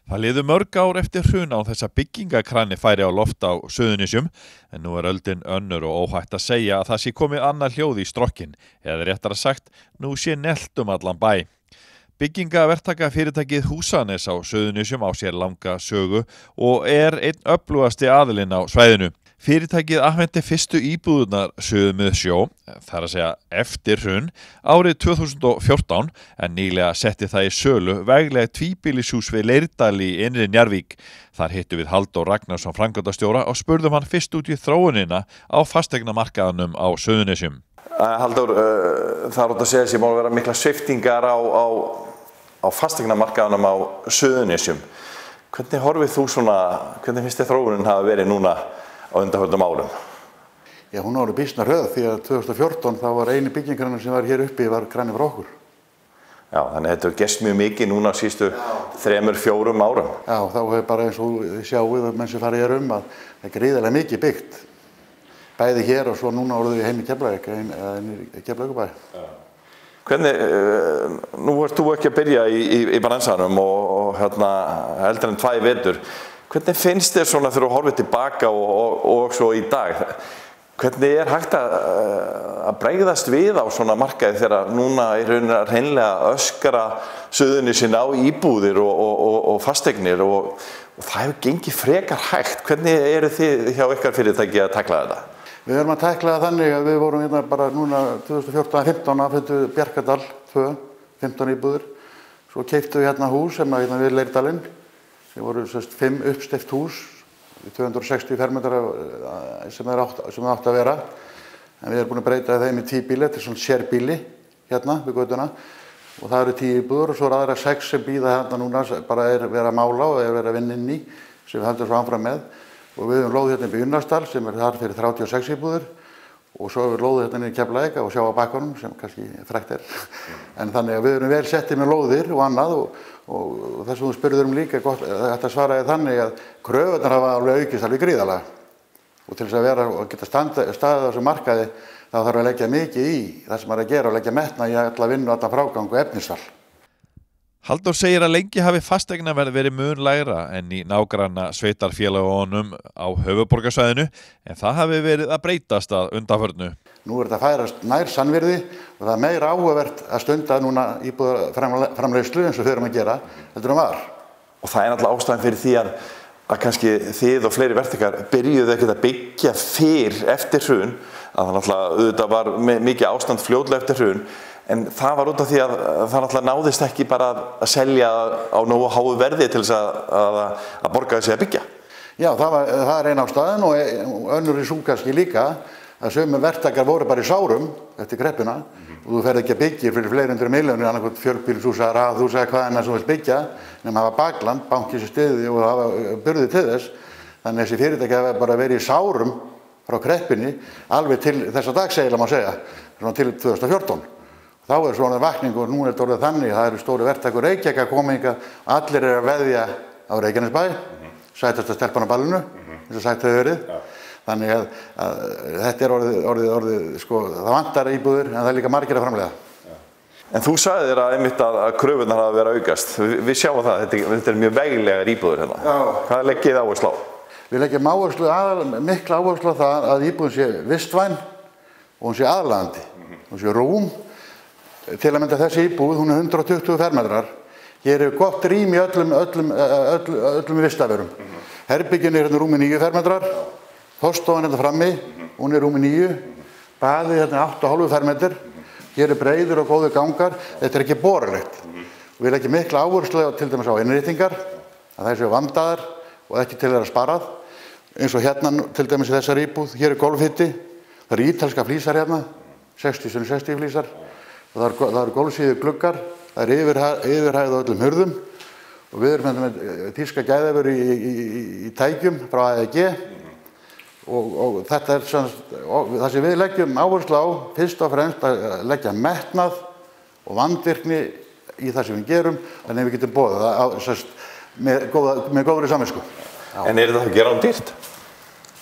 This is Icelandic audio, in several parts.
Það liðu mörg ár eftir hrun án þess að byggingakrani færi á loft á Suðurnesjum, en nú öldin önnur og óhætt að segja að það sé komið annað hljóð í strokkin, eða réttara sagt, nú sé neglt allan bæ. Byggingaverktaka fyrirtækið Húsanes á Suðurnesjum á sér langa sögu og einn öflugasti aðilinn á svæðinu. Fyrirtækið afhenti fyrstu íbúðurnar suður sjó, þar að segja eftir hrun, árið 2014, en nýlega setti það í sölu veglega tvíbýlishús við Leirdal í innri Njarðvík. Þar hittum við Halldór Ragnarsson framkvæmdastjóra og spurðum hann fyrst út í þróunina á fasteignamarkaðnum á Suðurnesjum. Halldór, það átt að segja sem má vera mikla sviptingar á fasteignamarkaðnum á Suðurnesjum. Hvernig horfið þú svona, hvernig finnst þið þróunin hafa verið núna á undanförnum árum? Já, hún var býsna hröð því að 2014 þá var eini byggingarinn sem var hér uppi var krani frá okkur. Já, þannig að þetta hefur gerst mjög mikið núna sístu 3-4 árum. Já, þá hefur bara eins og þið sjáuð að menn sem farið hér það er gríðarlega mikið byggt. Bæði hér og svo núna orðum við heim í Keflavík, í Keflavíkurbæ. Hvernig, nú ert þú ekki að byrja í bransanum og eldri en 2 vetur. Hvernig finnst þér svona þegar þú horfir tilbaka og svo í dag? Hvernig hægt að bregðast við á svona markaði þegar núna í rauninni hreinlega öskra Suðurnesin á íbúðir og fasteignir og það hefur gengið frekar hægt. Hvernig eru þið hjá ykkar fyrirtæki að tækla þetta? Við erum að tækla það þannig að við vorum bara núna 2014-15 afhentu Bjarkadal 2, 15 íbúðir. Svo keyptum við hús sem við Leirdalinn. Það voru 5 uppsteypt hús, 260 fermetrar sem það átt að vera. En við erum búin að breyta þeim í 10 bíli, þetta er svona sérbíli hérna við götuna. Og það eru 10 íbúður og svo eru aðra 6 sem bíða núna, bara verið að mála og verið að vinna inn í, sem við höldum svo áfram með. Og við höfum lóð hérna í Unnastal sem þar fyrir 36 íbúður. Og svo hefur lóðið hérna í Keflavík og sjá á bakkanum sem kannski frægt er. En þannig að við erum vel settið með lóðir og annað og þess að þú spurður líka gott þetta svaraði þannig að kröfurnar hafa alveg aukist alveg gríðarlega. Og til þess að vera og geta staðið á þessu markaði þá þarf að leggja mikið í það sem er að gera og leggja metna í alla vinnu, alla frágang og efnisval. Halldór segir að lengi hafi fasteignaverð verið mun lægra en í nágranna sveitarfélagunum á höfuðborgarsvæðinu, en það hafi verið að breytast að undanförnu. Nú þetta að færast nær sannvirði og það er meira áhugavert að stunda núna íbúðarframleiðslu eins og við erum að gera, heldur en var. Og það er náttúrulega ástæðan fyrir því að kannski þið og fleiri verktakar byrjuðu ekkert að byggja fyrr eftir hrun, að það náttúrulega auðvitað var mikið ástand fljótlega eftir hrun. En það var út af því að það náttúrulega náðist ekki bara að selja á nógu háu verði til þess að borga þessi að byggja. Já, það er ein ástæðan og önnur í sú kannski líka að sömu verktakar voru bara í sárum eftir kreppuna og þú ferð ekki að byggja fyrir fleiri 100 milljónir annarkvæmt fjölbýlishús eða raðhús eða hvað annað sem vilt byggja nema hafa bakland, banki sem styðji og hafa burði til þess. Þannig að þessi fyrirtæki hafa bara verið í sárum frá kreppinni alveg til þessa dags eiginlega má segja, svona til 2014. Þá er svona vakning og nú er þetta orðið þannig að það eru stóri verktakar Reykjavík að koma hingað, allir eru að veðja á Reykjanesbæ, sætasta stelpan á ballinu, eins og sagt hefur verið. Þannig að þetta er orðið sko, það vantar íbúðir en það er líka margir að framleiða. En þú sagði þér einmitt að kröfurnar hafa verið að aukast. Við sjáum það, þetta er mjög veglegar íbúðir hérna. Já. Hvað leggið þið áherslu á? Við leggjum mikla áherslu á það að íbúðin sé vistvæn og hún sé aðlaðandi, hún sé rúm. Til að mynda þessi íbúð, hún er 120 fermetrar. Hér er gott rými í öllum vistaverum. Herbyggin er hérna rúmi 9 fermetrar, forstofan hérna frammi, hún er rúmi 9, baðið hérna 8,5 fermetrar. Hér er breiður og góður gangar, þetta er ekki borulegt. Við leggjum mikla áherslu til dæmis á innréttingar, að það séu vandaðar og ekki til þeirra sparað. Eins og hérna til dæmis í þessari íbúð, hér er golfhytti, það eru ítalska flísar hérna, 60x60 flísar. Það eru gólfsíðu gluggar, það er yfirhæð á öllum hurðum og við erum með þýska gæðavöru í tækjum frá AEG og þetta er það sem við leggjum áherslu á fyrst og fremst að leggja metnað og vandvirkni í það sem við gerum þannig að við getum boðið það með góðri samvisku. En er þetta að gera dýrt?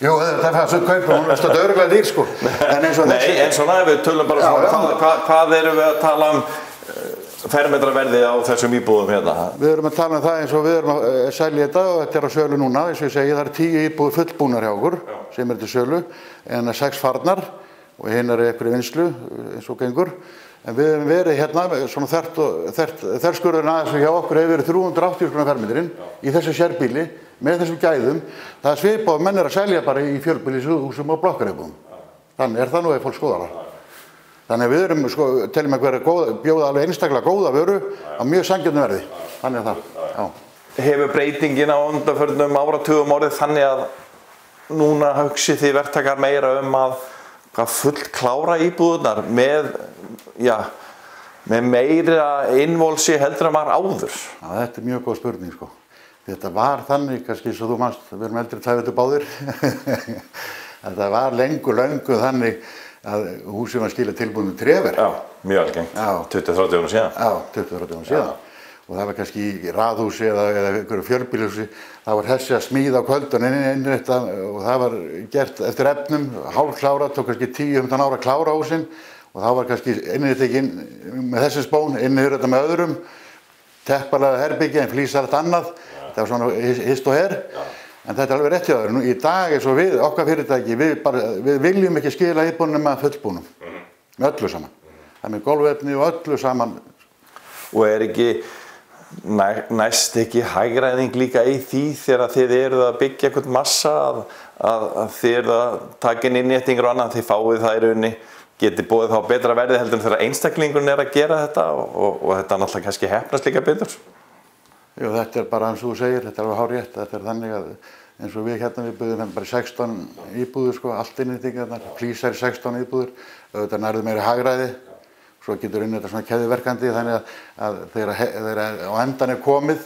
Jú, það er svo kaupum, hún er stödd örugglega dýr sko. En svona ef við tölum bara svona, hvað erum við að tala fermetraverðið á þessum íbúðum hérna? Við erum að tala um það eins og við erum að selja þetta og þetta á sölu núna, eins og ég segi, það 10 íbúðir fullbúnar hjá okkur sem til sölu, en 6 farnar og hinnar einhverju vinslu eins og gengur. En við hefum verið hérna, svona þverskurðurinn aðeins hjá okkur hefur verið 380 kr. fermetrinn í þessu sérbýli með þessum gæðum. Það svipað og menn að selja bara í fjölbýlishúsum og blokkaríbúðum. Þannig það nú ef fólk skoðar það. Þannig við erum teljum að bjóða alveg einstaklega góða vöru á mjög sanngjörnu verði. Þannig það. Já. Hefur breytingin á undanförnum áratugum orðið þannig að núna hugsið þið verktakar meira að fullklára íbúðurnar með meira innvolsi heldur en var áður? Já, þetta mjög góð spurning sko. Þetta var þannig, kannski svo þú manst, við erum eldri tæfitu báðir. Þetta var löngu þannig að húsið var skilað tilbúinu tréverk. Já, mjög algengt. 20-30 árum síðan. Já, 20-30 árum síðan. Og það var kannski í raðhúsi eða einhverju fjölbýlishúsi, það var þessi að smíða á kvöldun innrétta og það var gert eftir efnum, hálfklára, tók kannski 10-15 ára að klára húsin og það var kannski innréttingin með þessi spón, innir þetta með öðrum, teppalega herbyggja en flýsar allt annað, það var svona hist og her. En þetta alveg rétt hjá þér. Í dag eins og við, okkar fyrirtæki, við viljum ekki skila íbúðunum með fullbúnum. Með öllu saman. Það með gólfefni og öllu saman. Og ekki næst ekki hagræðing líka í því þegar þið eruð að byggja einhvern massa að þið eruð að taka inn innréttingar og annað, þið fáið það í rauninni, getið búið þá betra verði heldur en þegar einstaklingurinn að gera þetta og þetta náttúrulega kannski heppnast líka betur. Jú, þetta bara eins og þú segir, þetta alveg hárrétt, þetta þannig að eins og við hérna við byggðum bara 16 íbúðir sko, allt innréttingarnar, flýsar 16 íbúðir, þetta nærðu meiri hagræði, svo getur inn þetta svona keðjuverkandi þannig að þegar á endan komið,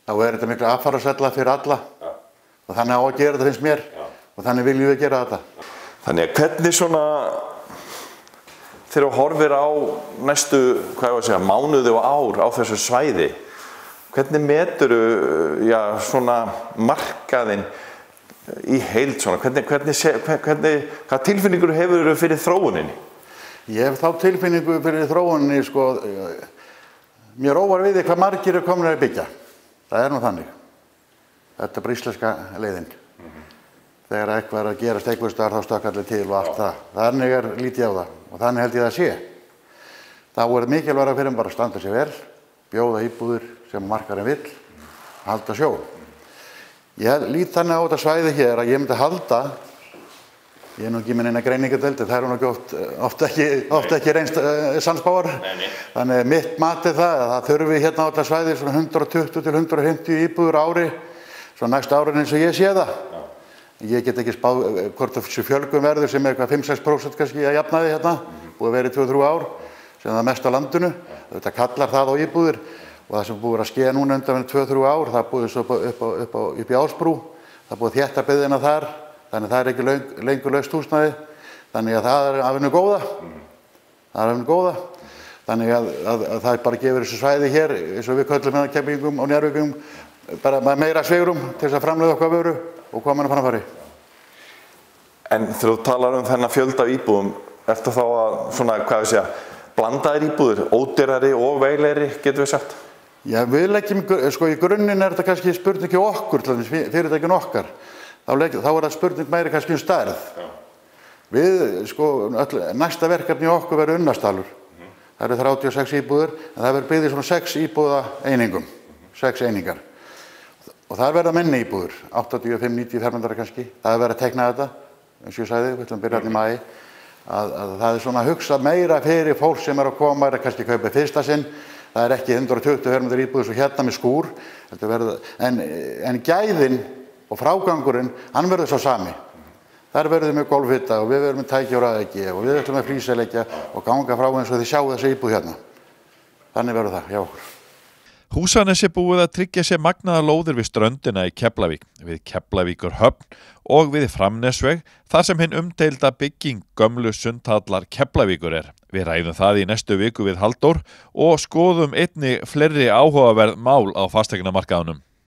þá þetta miklu affárasella fyrir alla og þannig á að gera þetta finnst mér og þannig viljum við gera þetta. Þannig að hvernig svona, þegar þú horfir á næstu, mánuði og ár á þessu svæði, hvernig meturðu svona markaðinn í heild svona? Hvað tilfinningur hefurðu fyrir þróuninni? Ég hef þá tilfinningu fyrir þróuninni, sko, mér óvar við hvað margir komin að byggja. Það nú þannig. Þetta bara íslenska leiðin. Þegar eitthvað að gerast eitthvað staðar þá stökk allir til og allt það. Þannig lítið á það og þannig held ég það sé. Það mikilvægt fyrir bara að standa sig vel, bjóða íbúðir sem markarinn vill, halda sjó. Ég lít þannig á þetta svæði hér að ég myndi halda, ég nú ekki með neina greiningadeildi, það nú ekki oft ekki reynst sannspáar. Þannig mitt mat það að það þurfi hérna á þetta svæði svona 120 til 150 íbúður ári, svo næsta árin eins og ég sé það. Ég get ekki spáð hvort þessu fjölgun verður sem eitthvað 5-6% kannski að jafnaði hérna, búið verið 2-3 ár, sem það mest á landinu. Þetta kallar það á íbúðir og það sem búið að skeða núna undan 2-3 ár, það búið svo upp í Ásbrú, það búið þétta byggðina þar, þannig það ekki lengur laust húsnæði, þannig að það af hennu góða. Það af hennu góða. Þannig að það bara gefur þessu svæði hér, eins og við köllum hérna Keflvíkingum og Njarðvíkingum, bara meira svigrum til þess að framleiða okkar vöru og koma henni framfæri. En þegar þú talar þennan fjölda íbúðum, ertu þá að, blandaðir íbúðir, ódýrari og veglegri, getum við sagt? Já, við leggjum, sko í grunninn þetta kannski spurning ekki okkur, fyrirtækin okkar. Þá það spurning meiri kannski stærð. Við, sko, næsta verkefni okkur verður Unnastalur. Það eru 36 íbúðir, en það verður byggðið svona 6 íbúða einingum, 6 einingar. Og það verða minni íbúðir, 85-90 fermetrar kannski. Það verður að teikna þetta, eins og ég sagði, við ætlum að byrja hérna í maí. Að það svona að hugsa meira fyrir fólk sem að koma, kannski kaupa fyrsta sinn. Það ekki 120 fermetrar íbúðir svo hérna með skúr. En gæðin og frágangurinn, hann verður svo sami. Þar verður við með gólfhita og við verðum með tæki og raðeggi og við ætlum með flísaleggja og ganga frá eins og þið sjáu þessi íbúð hérna. Þannig verður það hjá okkur. Húsanesi búið að tryggja sér magnaða lóðir við ströndina í Keflavík, við Keflavíkurhöfn og við Framnesveg, þar sem hinn umdeilda bygging gömlu sundhallar Keflavíkur er. Við ræðum það í næstu viku við Halldór og skoðum einnig fleiri áhugaverð mál á fasteignamarkaðunum.